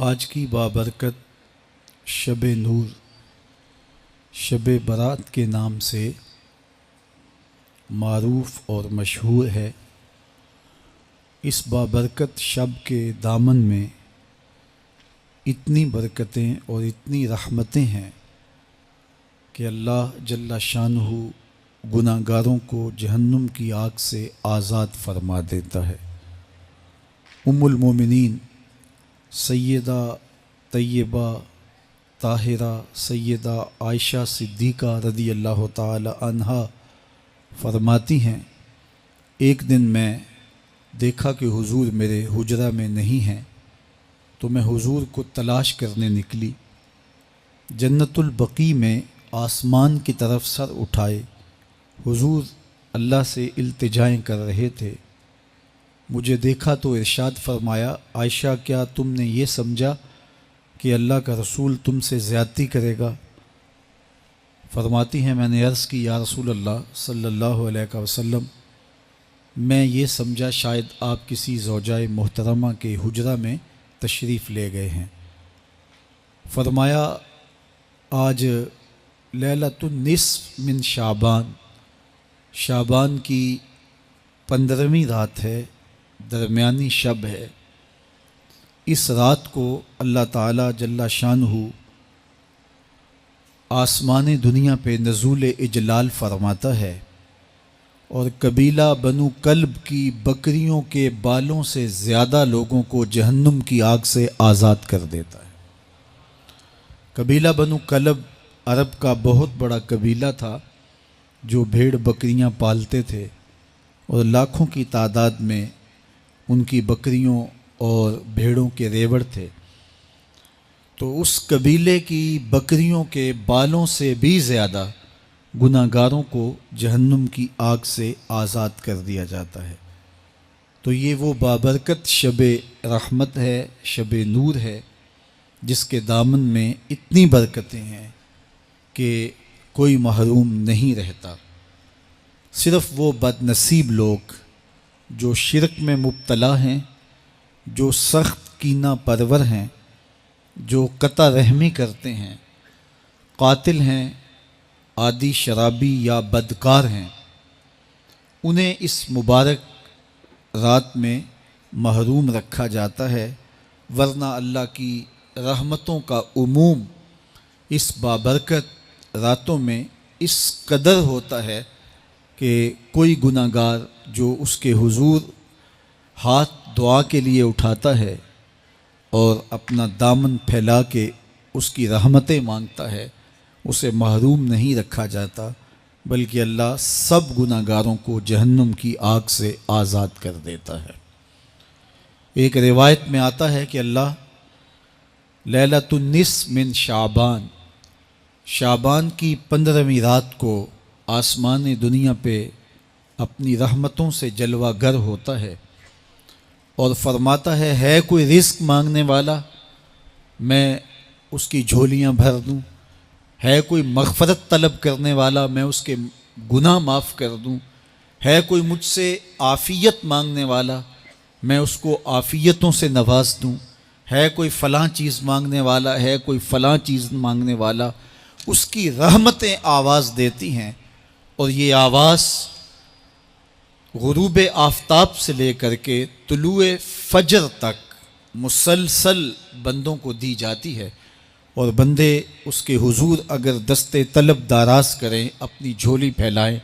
آج کی بابرکت شب نور شب برات کے نام سے معروف اور مشہور ہے۔ اس بابرکت شب کے دامن میں اتنی برکتیں اور اتنی رحمتیں ہیں کہ اللہ جل شانہ گناہ گاروں کو جہنم کی آگ سے آزاد فرما دیتا ہے۔ ام المومنین سیدہ طیبہ طاہرہ سیدہ عائشہ صدیقہ رضی اللہ تعالی عنہا فرماتی ہیں، ایک دن میں دیکھا کہ حضور میرے حجرہ میں نہیں ہیں، تو میں حضور کو تلاش کرنے نکلی۔ جنت البقیع میں آسمان کی طرف سر اٹھائے حضور اللہ سے التجائیں کر رہے تھے۔ مجھے دیکھا تو ارشاد فرمایا، عائشہ کیا تم نے یہ سمجھا کہ اللہ کا رسول تم سے زیادتی کرے گا؟ فرماتی ہیں میں نے عرض کی یا رسول اللہ صلی اللہ علیہ وسلم، میں یہ سمجھا شاید آپ کسی زوجائے محترمہ کے حجرہ میں تشریف لے گئے ہیں۔ فرمایا آج لیلۃ النصف من شعبان، شعبان کی 15ویں رات ہے، درمیانی شب ہے۔ اس رات کو اللہ تعالیٰ جل شانہ آسمان دنیا پہ نزول اجلال فرماتا ہے اور قبیلہ بنو کلب کی بکریوں کے بالوں سے زیادہ لوگوں کو جہنم کی آگ سے آزاد کر دیتا ہے۔ قبیلہ بنو کلب عرب کا بہت بڑا قبیلہ تھا جو بھیڑ بکریاں پالتے تھے اور لاکھوں کی تعداد میں ان کی بکریوں اور بھیڑوں کے ریوڑ تھے۔ تو اس قبیلے کی بکریوں کے بالوں سے بھی زیادہ گناہ گاروں کو جہنم کی آگ سے آزاد کر دیا جاتا ہے۔ تو یہ وہ بابرکت شب رحمت ہے، شب نور ہے، جس کے دامن میں اتنی برکتیں ہیں کہ کوئی محروم نہیں رہتا۔ صرف وہ بد نصیب لوگ جو شرک میں مبتلا ہیں، جو سخت کینہ پرور ہیں، جو قطع رحمی کرتے ہیں، قاتل ہیں، عادی شرابی یا بدکار ہیں، انہیں اس مبارک رات میں محروم رکھا جاتا ہے، ورنہ اللہ کی رحمتوں کا عموم اس بابرکت راتوں میں اس قدر ہوتا ہے کہ کوئی گناہ گار جو اس کے حضور ہاتھ دعا کے لیے اٹھاتا ہے اور اپنا دامن پھیلا کے اس کی رحمتیں مانگتا ہے، اسے محروم نہیں رکھا جاتا، بلکہ اللہ سب گناہ گاروں کو جہنم کی آگ سے آزاد کر دیتا ہے۔ ایک روایت میں آتا ہے کہ اللہ لیلۃ النصف من شعبان، شعبان کی 15ویں رات کو آسمان دنیا پہ اپنی رحمتوں سے جلوہ گر ہوتا ہے اور فرماتا ہے کوئی رزق مانگنے والا، میں اس کی جھولیاں بھر دوں، ہے کوئی مغفرت طلب کرنے والا، میں اس کے گناہ معاف کر دوں، ہے کوئی مجھ سے عافیت مانگنے والا، میں اس کو عافیتوں سے نواز دوں، ہے کوئی فلاں چیز مانگنے والا، ہے کوئی فلاں چیز مانگنے والا، اس کی رحمتیں آواز دیتی ہیں اور یہ آواز غروب آفتاب سے لے کر کے طلوع فجر تک مسلسل بندوں کو دی جاتی ہے، اور بندے اس کے حضور اگر دست طلب دراز کریں، اپنی جھولی پھیلائیں،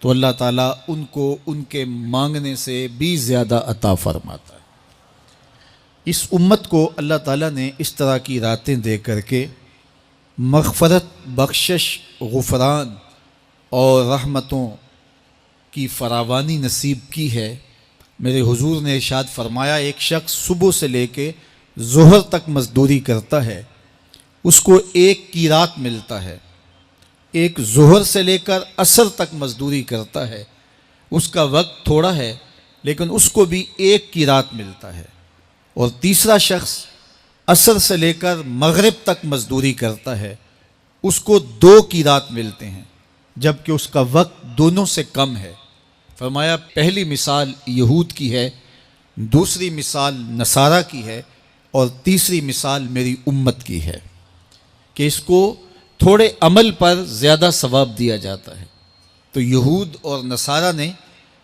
تو اللہ تعالیٰ ان کو ان کے مانگنے سے بھی زیادہ عطا فرماتا ہے۔ اس امت کو اللہ تعالیٰ نے اس طرح کی راتیں دے کر کے مغفرت، بخشش، غفران اور رحمتوں کی فراوانی نصیب کی ہے۔ میرے حضور نے ارشاد فرمایا ایک شخص صبح سے لے کے ظہر تک مزدوری کرتا ہے، اس کو ایک قیرات ملتا ہے۔ ایک ظہر سے لے کر عصر تک مزدوری کرتا ہے، اس کا وقت تھوڑا ہے لیکن اس کو بھی ایک قیرات ملتا ہے۔ اور تیسرا شخص عصر سے لے کر مغرب تک مزدوری کرتا ہے، اس کو 2 قیرات ملتے ہیں، جبکہ اس کا وقت دونوں سے کم ہے۔ فرمایا پہلی مثال یہود کی ہے، دوسری مثال نصارہ کی ہے، اور تیسری مثال میری امت کی ہے کہ اس کو تھوڑے عمل پر زیادہ ثواب دیا جاتا ہے۔ تو یہود اور نصارہ نے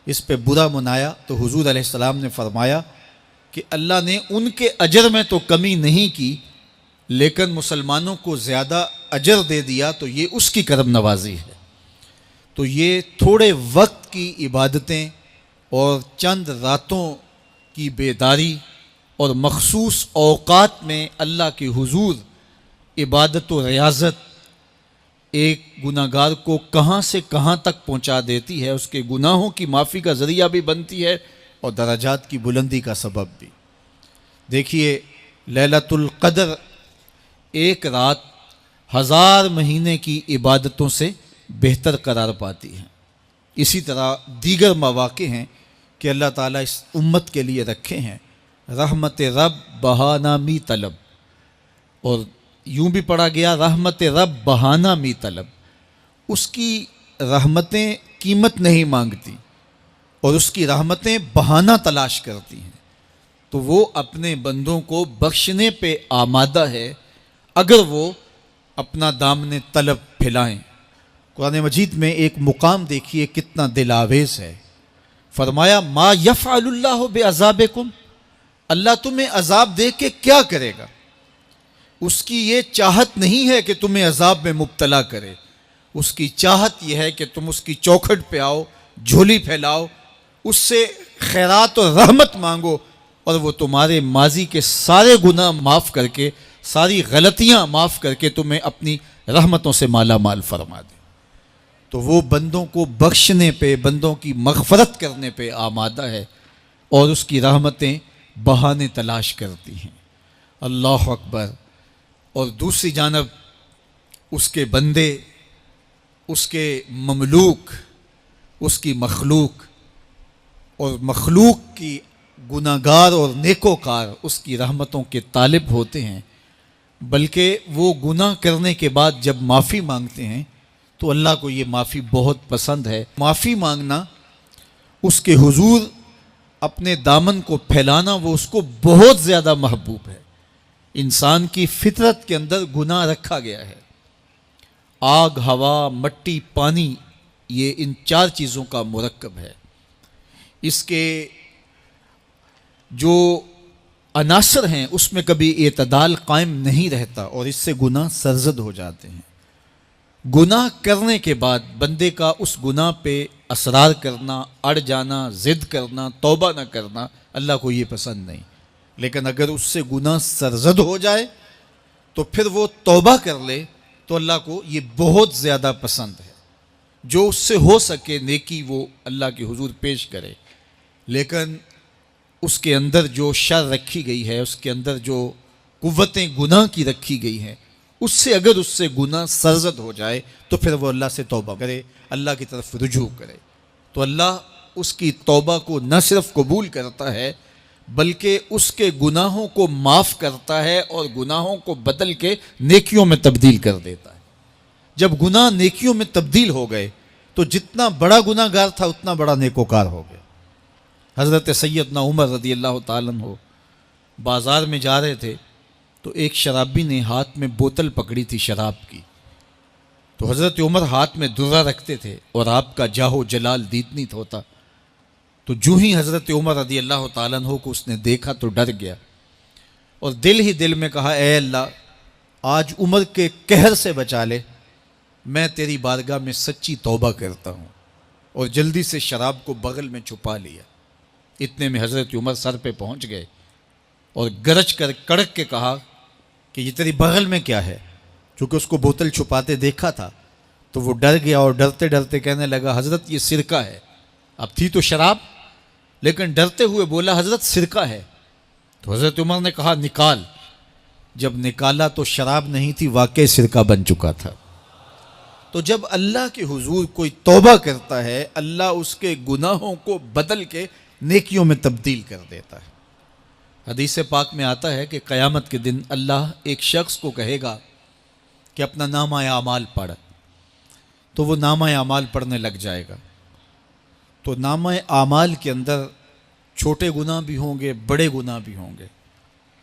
اس پہ برا منایا تو حضور علیہ السلام نے فرمایا کہ اللہ نے ان کے اجر میں تو کمی نہیں کی، لیکن مسلمانوں کو زیادہ اجر دے دیا، تو یہ اس کی کرم نوازی ہے۔ تو یہ تھوڑے وقت کی عبادتیں اور چند راتوں کی بیداری اور مخصوص اوقات میں اللہ کے حضور عبادت و ریاضت ایک گناہ گار کو کہاں سے کہاں تک پہنچا دیتی ہے، اس کے گناہوں کی معافی کا ذریعہ بھی بنتی ہے اور درجات کی بلندی کا سبب بھی۔ دیکھیے لیلۃ القدر ایک رات 1000 مہینے کی عبادتوں سے بہتر قرار پاتی ہے۔ اسی طرح دیگر مواقع ہیں کہ اللہ تعالیٰ اس امت کے لیے رکھے ہیں، رحمت رب بہانہ می طلب، اور یوں بھی پڑھا گیا رحمت رب بہانہ می طلب۔ اس کی رحمتیں قیمت نہیں مانگتی اور اس کی رحمتیں بہانہ تلاش کرتی ہیں، تو وہ اپنے بندوں کو بخشنے پہ آمادہ ہے اگر وہ اپنا دامن طلب پھیلائیں۔ قرآن مجید میں ایک مقام دیکھیے کتنا دل آویز ہے، فرمایا ما یفعل اللہ بعذابکم، اللہ تمہیں عذاب دے کے کیا کرے گا؟ اس کی یہ چاہت نہیں ہے کہ تمہیں عذاب میں مبتلا کرے، اس کی چاہت یہ ہے کہ تم اس کی چوکھٹ پہ آؤ، جھولی پھیلاؤ، اس سے خیرات اور رحمت مانگو، اور وہ تمہارے ماضی کے سارے گناہ معاف کر کے، ساری غلطیاں معاف کر کے تمہیں اپنی رحمتوں سے مالا مال فرما دے۔ تو وہ بندوں کو بخشنے پہ، بندوں کی مغفرت کرنے پہ آمادہ ہے اور اس کی رحمتیں بہانے تلاش کرتی ہیں۔ اللہ اکبر۔ اور دوسری جانب اس کے بندے، اس کے مملوک، اس کی مخلوق، اور مخلوق کی گناہ گار اور نیکوکار اس کی رحمتوں کے طالب ہوتے ہیں، بلکہ وہ گناہ کرنے کے بعد جب معافی مانگتے ہیں تو اللہ کو یہ معافی بہت پسند ہے۔ معافی مانگنا، اس کے حضور اپنے دامن کو پھیلانا، وہ اس کو بہت زیادہ محبوب ہے۔ انسان کی فطرت کے اندر گناہ رکھا گیا ہے۔ آگ، ہوا، مٹی، پانی، یہ ان 4 چیزوں کا مرکب ہے۔ اس کے جو عناصر ہیں اس میں کبھی اعتدال قائم نہیں رہتا اور اس سے گناہ سرزد ہو جاتے ہیں۔ گناہ کرنے کے بعد بندے کا اس گناہ پہ اصرار کرنا، اڑ جانا، ضد کرنا، توبہ نہ کرنا، اللہ کو یہ پسند نہیں۔ لیکن اگر اس سے گناہ سرزد ہو جائے تو پھر وہ توبہ کر لے تو اللہ کو یہ بہت زیادہ پسند ہے۔ جو اس سے ہو سکے نیکی وہ اللہ کے حضور پیش کرے، لیکن اس کے اندر جو شر رکھی گئی ہے، اس کے اندر جو قوتیں گناہ کی رکھی گئی ہیں، اس سے اگر اس سے گناہ سرزد ہو جائے تو پھر وہ اللہ سے توبہ کرے، اللہ کی طرف رجوع کرے، تو اللہ اس کی توبہ کو نہ صرف قبول کرتا ہے بلکہ اس کے گناہوں کو معاف کرتا ہے اور گناہوں کو بدل کے نیکیوں میں تبدیل کر دیتا ہے۔ جب گناہ نیکیوں میں تبدیل ہو گئے تو جتنا بڑا گناہ گار تھا اتنا بڑا نیکوکار ہو گیا۔ حضرت سیدنا عمر رضی اللہ تعالیٰ عنہ بازار میں جا رہے تھے تو ایک شرابی نے ہاتھ میں بوتل پکڑی تھی شراب کی، تو حضرت عمر ہاتھ میں درہ رکھتے تھے اور آپ کا جاہ و جلال دیدنیت ہوتا، تو جو ہی حضرت عمر رضی اللہ تعالیٰ عنہ کو اس نے دیکھا تو ڈر گیا اور دل ہی دل میں کہا اے اللہ آج عمر کے قہر سے بچا لے، میں تیری بارگاہ میں سچی توبہ کرتا ہوں، اور جلدی سے شراب کو بغل میں چھپا لیا۔ اتنے میں حضرت عمر سر پہ پہنچ گئے اور گرج کر کڑک کے کہا کہ یہ تیری بغل میں کیا ہے؟ چونکہ اس کو بوتل چھپاتے دیکھا تھا تو وہ ڈر گیا اور ڈرتے ڈرتے کہنے لگا حضرت یہ سرکہ ہے۔ اب تھی تو شراب لیکن ڈرتے ہوئے بولا حضرت سرکہ ہے، تو حضرت عمر نے کہا نکال۔ جب نکالا تو شراب نہیں تھی، واقعی سرکہ بن چکا تھا۔ تو جب اللہ کے حضور کوئی توبہ کرتا ہے اللہ اس کے گناہوں کو بدل کے نیکیوں میں تبدیل کر دیتا ہے۔ حدیث پاک میں آتا ہے کہ قیامت کے دن اللہ ایک شخص کو کہے گا کہ اپنا نامہ اعمال پڑھ، تو وہ نامہ اعمال پڑھنے لگ جائے گا، تو نامہ اعمال کے اندر چھوٹے گناہ بھی ہوں گے، بڑے گناہ بھی ہوں گے،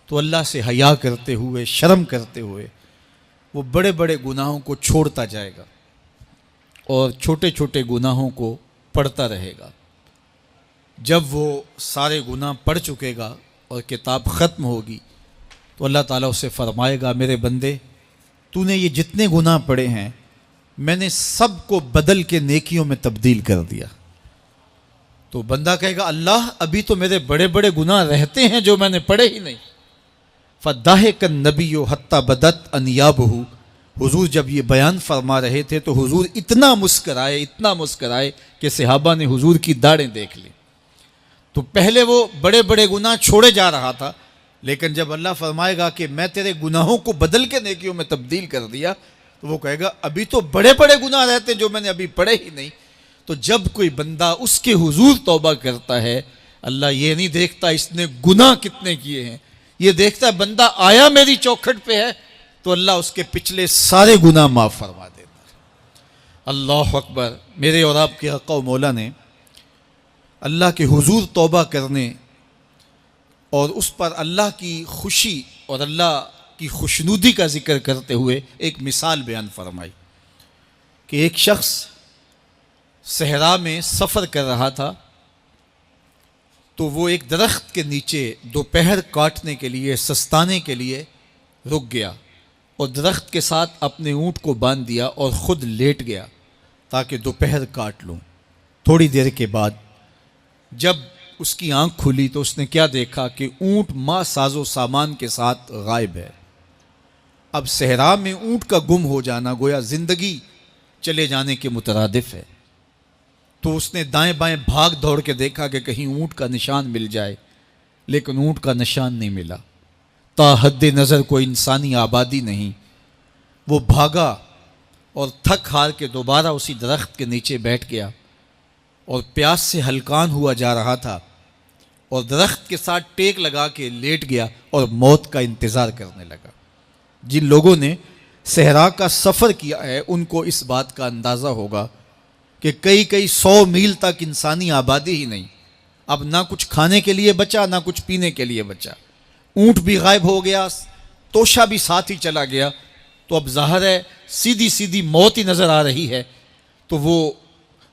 تو اللہ سے حیا کرتے ہوئے، شرم کرتے ہوئے وہ بڑے بڑے گناہوں کو چھوڑتا جائے گا اور چھوٹے چھوٹے گناہوں کو پڑھتا رہے گا۔ جب وہ سارے گناہ پڑھ چکے گا اور کتاب ختم ہوگی تو اللہ تعالیٰ اسے فرمائے گا، میرے بندے تو نے یہ جتنے گناہ پڑھے ہیں میں نے سب کو بدل کے نیکیوں میں تبدیل کر دیا۔ تو بندہ کہے گا، اللہ ابھی تو میرے بڑے بڑے گناہ رہتے ہیں جو میں نے پڑھے ہی نہیں۔ فَضَحِكَ النَّبِيُّ حَتَّى بَدَتْ أَنْيَابُهُ، حضور جب یہ بیان فرما رہے تھے تو حضور اتنا مسکرائے کہ صحابہ نے حضور کی داڑھیں دیکھ لی۔ تو پہلے وہ بڑے بڑے گناہ چھوڑے جا رہا تھا، لیکن جب اللہ فرمائے گا کہ میں تیرے گناہوں کو بدل کے نیکیوں میں تبدیل کر دیا، تو وہ کہے گا ابھی تو بڑے بڑے گناہ رہتے جو میں نے ابھی پڑھے ہی نہیں۔ تو جب کوئی بندہ اس کے حضور توبہ کرتا ہے، اللہ یہ نہیں دیکھتا اس نے گناہ کتنے کیے ہیں، یہ دیکھتا ہے بندہ آیا میری چوکھٹ پہ ہے تو اللہ اس کے پچھلے سارے گناہ معاف فرما دیتا ہے۔ اللہ اکبر۔ میرے اور آپ کے آقا و مولا نے اللہ کے حضور توبہ کرنے اور اس پر اللہ کی خوشی اور اللہ کی خوشنودی کا ذکر کرتے ہوئے ایک مثال بیان فرمائی کہ ایک شخص صحرا میں سفر کر رہا تھا، تو وہ ایک درخت کے نیچے دوپہر کاٹنے کے لیے، سستانے کے لیے رک گیا اور درخت کے ساتھ اپنے اونٹ کو باندھ دیا اور خود لیٹ گیا تاکہ دوپہر کاٹ لوں۔ تھوڑی دیر کے بعد جب اس کی آنکھ کھلی تو اس نے کیا دیکھا کہ اونٹ ماں ساز و سامان کے ساتھ غائب ہے۔ اب صحرا میں اونٹ کا گم ہو جانا گویا زندگی چلے جانے کے مترادف ہے۔ تو اس نے دائیں بائیں بھاگ دوڑ کے دیکھا کہ کہیں اونٹ کا نشان مل جائے، لیکن اونٹ کا نشان نہیں ملا۔ تا حد نظر کوئی انسانی آبادی نہیں۔ وہ بھاگا اور تھک ہار کے دوبارہ اسی درخت کے نیچے بیٹھ گیا اور پیاس سے ہلکان ہوا جا رہا تھا اور درخت کے ساتھ ٹیک لگا کے لیٹ گیا اور موت کا انتظار کرنے لگا۔ جن لوگوں نے صحرا کا سفر کیا ہے ان کو اس بات کا اندازہ ہوگا کہ کئی 100 میل تک انسانی آبادی ہی نہیں، اب نہ کچھ کھانے کے لیے بچا نہ کچھ پینے کے لیے بچا، اونٹ بھی غائب ہو گیا، توشہ بھی ساتھ ہی چلا گیا، تو اب ظاہر ہے سیدھی موت ہی نظر آ رہی ہے۔ تو وہ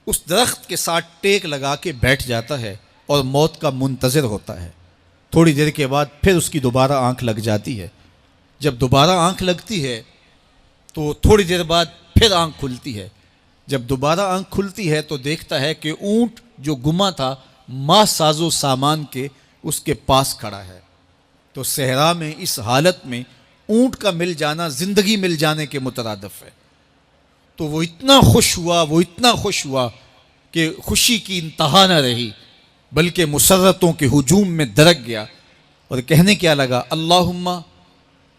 اس درخت کے ساتھ ٹیک لگا کے بیٹھ جاتا ہے اور موت کا منتظر ہوتا ہے۔ تھوڑی دیر کے بعد پھر اس کی دوبارہ آنکھ لگ جاتی ہے۔ جب دوبارہ آنکھ لگتی ہے تو تھوڑی دیر بعد پھر آنکھ کھلتی ہے۔ جب دوبارہ آنکھ کھلتی ہے تو دیکھتا ہے کہ اونٹ جو گما تھا ماں ساز و سامان کے اس کے پاس کھڑا ہے۔ تو صحرا میں اس حالت میں اونٹ کا مل جانا زندگی مل جانے کے مترادف ہے۔ تو وہ اتنا خوش ہوا کہ خوشی کی انتہا نہ رہی، بلکہ مسرتوں کے ہجوم میں درک گیا اور کہنے کیا لگا، اللہم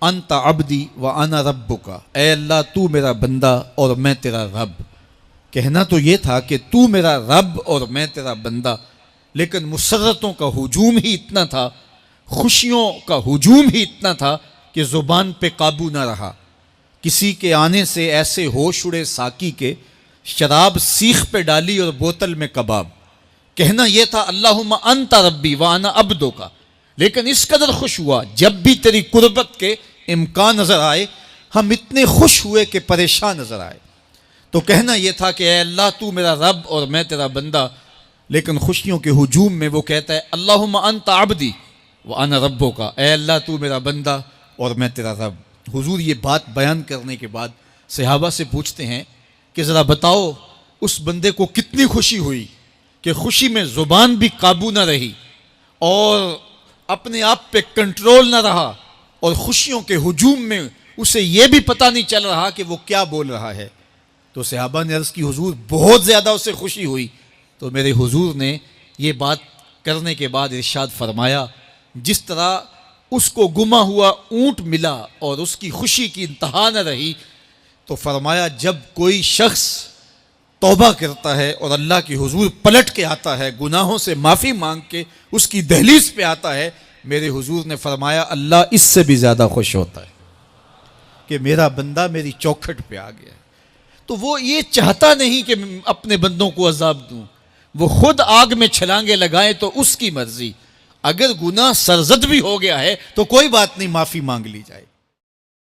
انت عبدی وانا ربک، اے اللہ تو میرا بندہ اور میں تیرا رب۔ کہنا تو یہ تھا کہ تو میرا رب اور میں تیرا بندہ، لیکن مسرتوں کا ہجوم ہی اتنا تھا، خوشیوں کا ہجوم ہی اتنا تھا کہ زبان پہ قابو نہ رہا۔ کسی کے آنے سے ایسے ہوش اڑے ساقی کے، شراب سیخ پہ ڈالی اور بوتل میں کباب۔ کہنا یہ تھا اللہم انت ربی وانا عبدک، لیکن اس قدر خوش ہوا جب بھی تیری قربت کے امکان نظر آئے ہم اتنے خوش ہوئے کہ پریشان نظر آئے۔ تو کہنا یہ تھا کہ اے اللہ تو میرا رب اور میں تیرا بندہ، لیکن خوشیوں کے ہجوم میں وہ کہتا ہے اللہم انت عبدی وانا ربک، اے اللہ تو میرا بندہ اور میں تیرا رب۔ حضور یہ بات بیان کرنے کے بعد صحابہ سے پوچھتے ہیں کہ ذرا بتاؤ اس بندے کو کتنی خوشی ہوئی کہ خوشی میں زبان بھی قابو نہ رہی اور اپنے آپ پہ کنٹرول نہ رہا، اور خوشیوں کے ہجوم میں اسے یہ بھی پتہ نہیں چل رہا کہ وہ کیا بول رہا ہے۔ تو صحابہ نے عرض کی حضور بہت زیادہ اسے خوشی ہوئی۔ تو میرے حضور نے یہ بات کرنے کے بعد ارشاد فرمایا، جس طرح اس کو گما ہوا اونٹ ملا اور اس کی خوشی کی انتہا نہ رہی، تو فرمایا جب کوئی شخص توبہ کرتا ہے اور اللہ کے حضور پلٹ کے آتا ہے، گناہوں سے معافی مانگ کے اس کی دہلیز پہ آتا ہے، میرے حضور نے فرمایا اللہ اس سے بھی زیادہ خوش ہوتا ہے کہ میرا بندہ میری چوکھٹ پہ آ گیا۔ تو وہ یہ چاہتا نہیں کہ اپنے بندوں کو عذاب دوں، وہ خود آگ میں چھلانگے لگائے تو اس کی مرضی، اگر گناہ سرزد بھی ہو گیا ہے تو کوئی بات نہیں، معافی مانگ لی جائے.